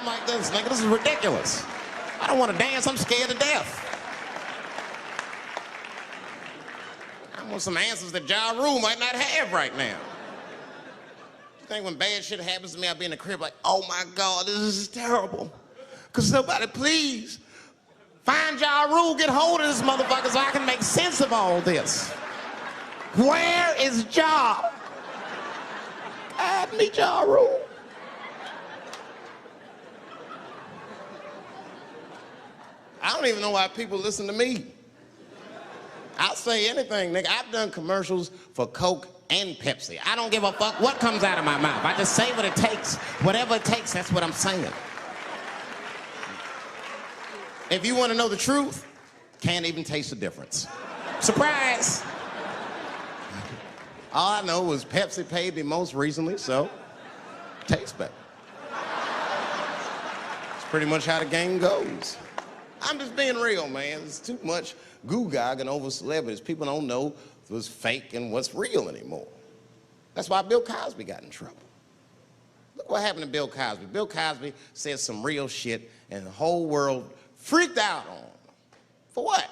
like this, nigga. This is ridiculous. I don't want to dance. I'm scared to death. I want some answers that Ja Rule might not have right now. You think when bad shit happens to me, I'll be in the crib like, oh my God, this is terrible. Could somebody please find Ja Rule, get hold of this motherfucker so I can make sense of all this. Where is Ja? Guide me, Ja Rule. I don't even know why people listen to me. I'll say anything, nigga. I've done commercials for Coke and Pepsi. I don't give a fuck what comes out of my mouth. I just say what it takes. Whatever it takes, that's what I'm saying. If you want to know the truth, can't even taste the difference. Surprise! All I know was Pepsi paid me most recently, so tastes better. It's pretty much how the game goes. I'm just being real, man. There's too much goo-gagging over celebrities. People don't know what's fake and what's real anymore. That's why Bill Cosby got in trouble. Look what happened to Bill Cosby. Bill Cosby said some real shit, and the whole world freaked out on him. For what?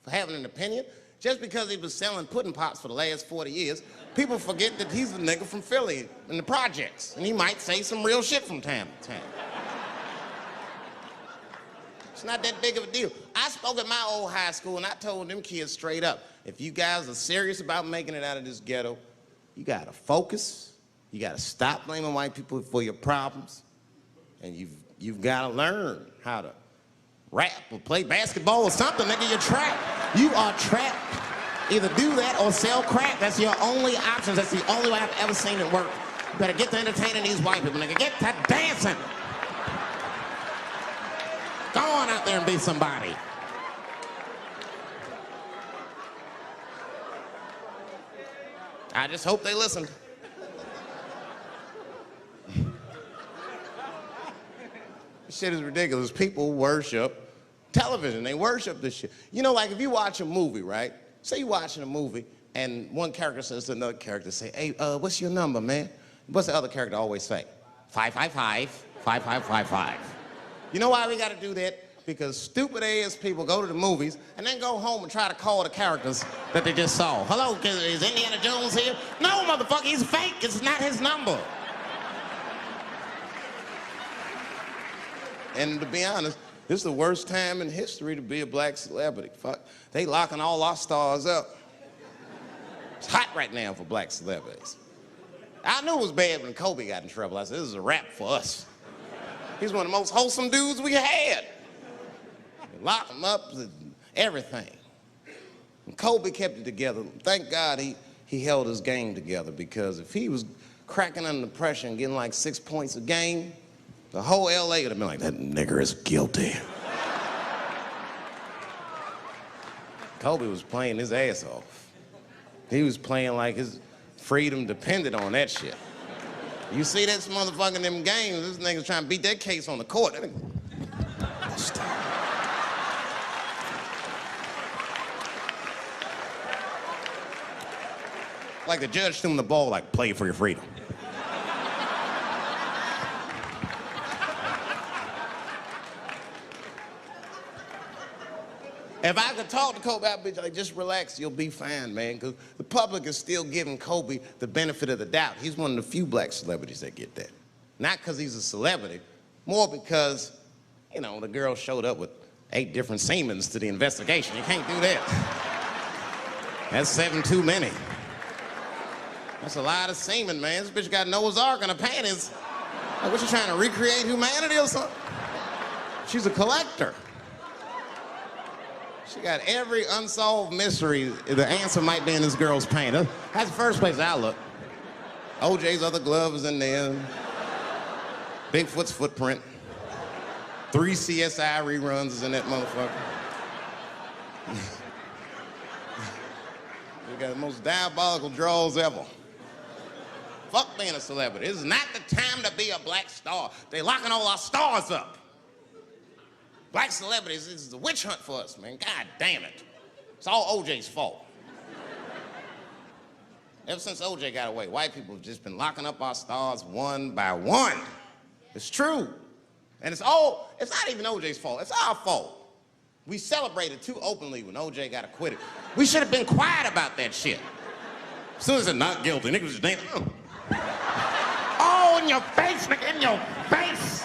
For having an opinion? Just because he was selling pudding pops for the last 40 years, people forget that he's a nigga from Philly in the projects, and he might say some real shit from time to time. It's not that big of a deal. I spoke at my old high school, and I told them kids straight up, if you guys are serious about making it out of this ghetto, you gotta focus, you gotta stop blaming white people for your problems, and you've gotta learn how to rap or play basketball or something, nigga. You're trapped. You are trapped. Either do that or sell crack. That's your only options. That's the only way I've ever seen it work. You better get to entertaining these white people, nigga. Get to dancing. Go on out there and be somebody. I just hope they listened. This shit is ridiculous. People worship television. They worship this shit. You know, like if you watch a movie, right? Say you're watching a movie and one character says to another character, say, hey, what's your number, man? What's the other character always say? 555, 5555. You know why we gotta do that? Because stupid ass people go to the movies and then go home and try to call the characters that they just saw. Hello, is Indiana Jones here? No, motherfucker, he's fake. It's not his number. And to be honest, this is the worst time in history to be a black celebrity. Fuck, they locking all our stars up. It's hot right now for black celebrities. I knew it was bad when Kobe got in trouble. I said, this is a wrap for us. He's one of the most wholesome dudes we had. They locked him up, everything. And Kobe kept it together. Thank God he held his game together, because if he was cracking under pressure and getting like 6 points a game, the whole LA would have been like, that nigger is guilty. Kobe was playing his ass off. He was playing like his freedom depended on that shit. You see this motherfucker in them games, this nigga's trying to beat that case on the court. Like the judge threw him the ball, like, play for your freedom. If I could talk to Kobe, I'd be like, just relax, you'll be fine, man, because the public is still giving Kobe the benefit of the doubt. He's one of the few black celebrities that get that. Not because he's a celebrity, more because, you know, the girl showed up with 8 different semens to the investigation. You can't do that. That's 7 too many. That's a lot of semen, man. This bitch got Noah's Ark in her panties. Like, what, you trying to recreate humanity or something? She's a collector. She got every unsolved mystery. The answer might be in this girl's paint. That's the first place I look. OJ's other glove is in there. Bigfoot's footprint. 3 CSI reruns is in that motherfucker. We got the most diabolical draws ever. Fuck being a celebrity. This is not the time to be a black star. They locking all our stars up. Black celebrities, this is a witch hunt for us, man. God damn it. It's all OJ's fault. Ever since OJ got away, white people have just been locking up our stars one by one. It's true. And it's not even OJ's fault, it's our fault. We celebrated too openly when OJ got acquitted. We should have been quiet about that shit. As soon as it's not guilty, niggas just damn. Oh, in your face, nigga, in your face.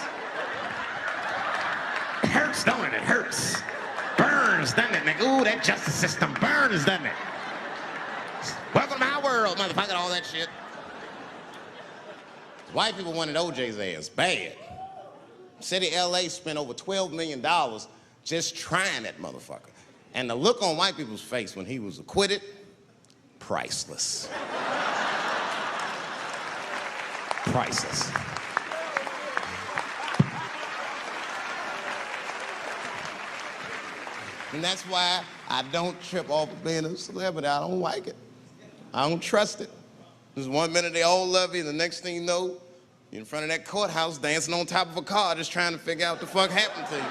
It hurts, don't it? It hurts. Burns, doesn't it, nigga? Ooh, that justice system burns, doesn't it? Welcome to my world, motherfucker, all that shit. White people wanted OJ's ass bad. City of LA spent over $12 million just trying that motherfucker. And the look on white people's face when he was acquitted, priceless. Priceless. And that's why I don't trip off of being a celebrity. I don't like it. I don't trust it. There's one minute they all love you, and the next thing you know, you're in front of that courthouse dancing on top of a car just trying to figure out what the fuck happened to you.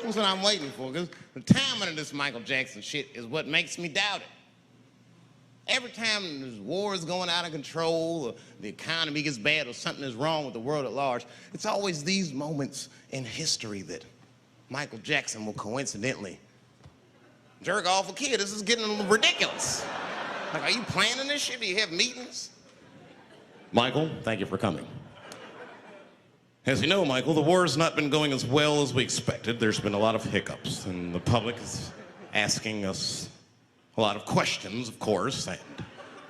That's what I'm waiting for, because the timing of this Michael Jackson shit is what makes me doubt it. Every time this war is going out of control, or the economy gets bad, or something is wrong with the world at large, it's always these moments in history that Michael Jackson will coincidentally jerk off a kid. This is getting ridiculous. Like, are you planning this shit? Do you have meetings? Michael, thank you for coming. As you know, Michael, the war has not been going as well as we expected. There's been a lot of hiccups, and the public is asking us a lot of questions, of course. And,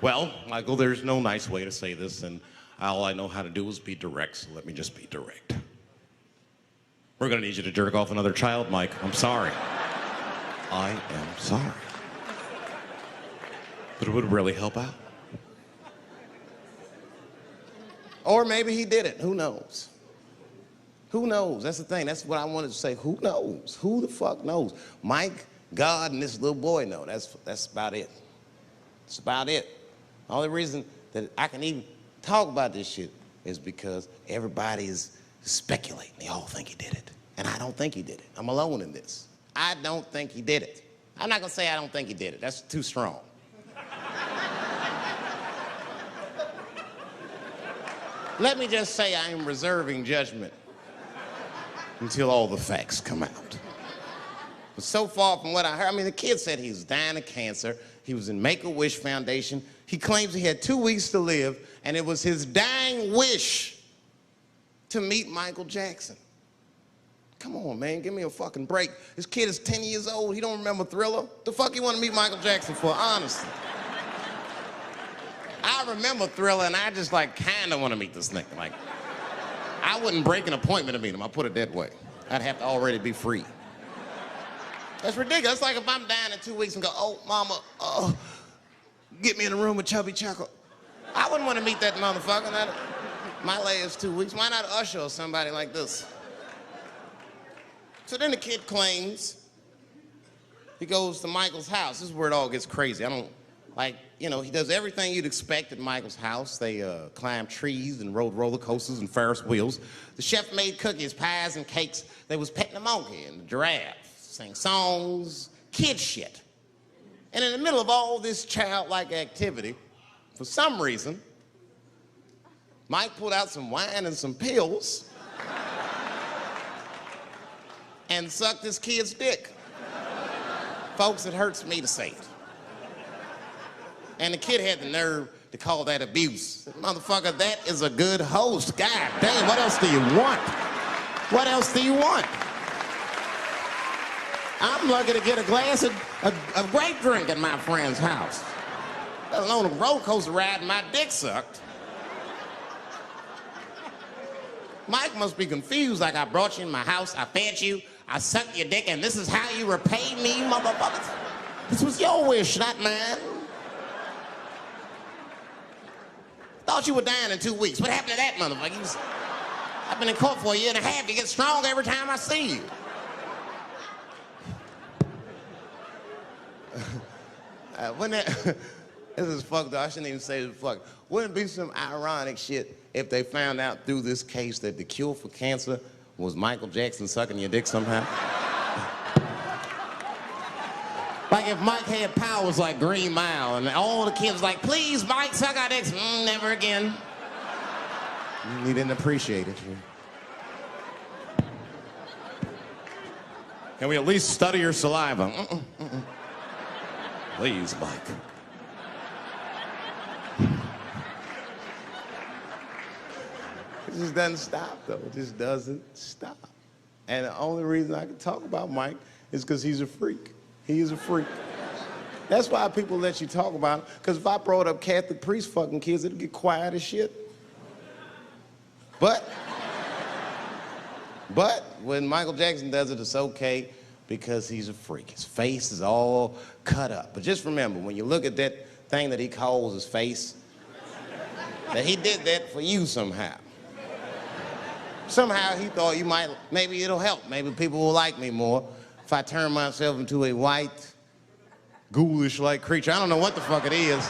well, Michael, there's no nice way to say this, and all I know how to do is be direct, so let me just be direct. We're gonna need you to jerk off another child, Mike. I'm sorry. I am sorry. But it would really help out. Or maybe he did it. Who knows? Who knows? That's the thing. That's what I wanted to say. Who knows? Who the fuck knows? Mike, God, and this little boy know. That's about it. That's about it. The only reason that I can even talk about this shit is because everybody is speculating. They all think he did it. And I don't think he did it. I'm alone in this. I don't think he did it. I'm not gonna say I don't think he did it. That's too strong. Let me just say I am reserving judgment until all the facts come out. But so far from what I heard, I mean, the kid said he was dying of cancer. He was in Make-A-Wish Foundation. He claims he had 2 weeks to live, and it was his dying wish to meet Michael Jackson. Come on, man, give me a fucking break. This kid is 10 years old. He don't remember Thriller. The fuck you want to meet Michael Jackson for, honestly? I remember Thriller, and I just, like, kind of want to meet this nigga. Like, I wouldn't break an appointment to meet him. I'll put it that way. I'd have to already be free. That's ridiculous. It's like if I'm dying in 2 weeks and go, oh, mama, get me in a room with Chubby Chuckle. I wouldn't want to meet that motherfucker. My last 2 weeks. Why not Usher or somebody like this? So then the kid claims he goes to Michael's house. This is where it all gets crazy. I don't, like, you know, he does everything you'd expect at Michael's house. They climbed trees and rode roller coasters and Ferris wheels. The chef made cookies, pies, and cakes. They was petting the monkey and the giraffe, sang songs, kid shit. And in the middle of all this childlike activity, for some reason, Mike pulled out some wine and some pills and sucked his kid's dick. Folks, it hurts me to say it. And the kid had the nerve to call that abuse. Motherfucker, that is a good host. God damn, what else do you want? What else do you want? I'm lucky to get a glass of grape drink at my friend's house. Let alone a roller coaster ride and my dick sucked. Mike must be confused, like I brought you in my house, I fed you, I sucked your dick, and this is how you repay me, motherfuckers? This was your wish, not mine. Thought you were dying in 2 weeks. What happened to that motherfucker? I've been in court for a year and a half. You get stronger every time I see you. This is fucked up. I shouldn't even say this fuck. Wouldn't it be some ironic shit if they found out through this case that the cure for cancer was Michael Jackson sucking your dick somehow? Like if Mike had powers like Green Mile and all the kids like, please, Mike, suck our dicks. Never again. He didn't appreciate it. Can we at least study your saliva? Please, Mike. It just doesn't stop, though. It just doesn't stop. And the only reason I can talk about Mike is because he's a freak. He is a freak. That's why people let you talk about him. Because if I brought up Catholic priest fucking kids, it'd get quiet as shit. But when Michael Jackson does it, it's okay because he's a freak. His face is all cut up. But just remember, when you look at that thing that he calls his face, that he did that for you somehow. Somehow he thought you might, maybe it'll help. Maybe people will like me more if I turn myself into a white, ghoulish-like creature. I don't know what the fuck it is.